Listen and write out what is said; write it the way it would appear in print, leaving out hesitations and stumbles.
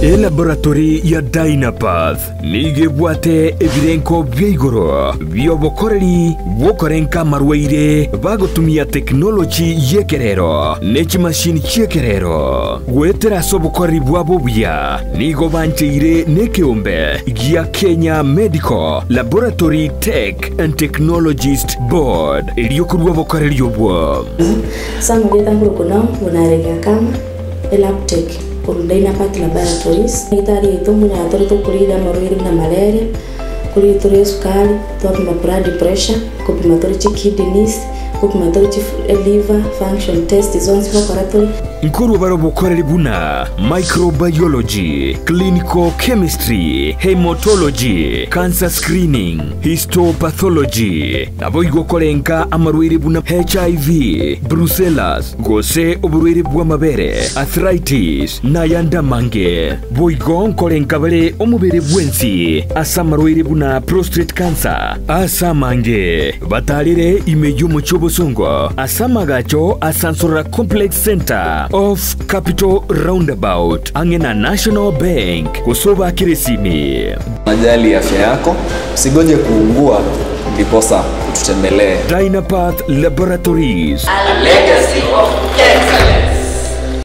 Laboratory ya Dynapath nigebwate ebirenko byeigoro byobokoreri bokorenka marwaire bagotumia technology yekerero nechi machine chekerero gwetera sobokoreri bwabo buya nigo bancheire nekeombe gia Kenya Medical Laboratory Tech and Technologist Board eliyokurwa bokoreri yobwo samugeta ngurukuna munarega kama elaptech con Dynapath Laboratories. Itari itu punya atur itu kuliah marwiri na malaria, kuliah itu sukari, tuapima blood pressure, kupima kidneys, kupima liver function test zones laboratory. Nkuru baro bokoreri buna microbiology, clinical chemistry, hematology, cancer screening, histopathology. Nabo igokorenka amarwiri buna HIV, brucellosis, gose oburwiri bwa mabere, arthritis, nayanda mange. Boigon korenka bale omubere bwensi, asamarwiri buna prostate cancer, asamange. Batalire imeyo mochobo songo, asamagacho asansora complex center of Capital Roundabout angena National Bank kusoba kiresimi. Najali afya yako, usigoje kuungua ndiposa ututembelee. Dynapath Laboratories, a legacy of excellence.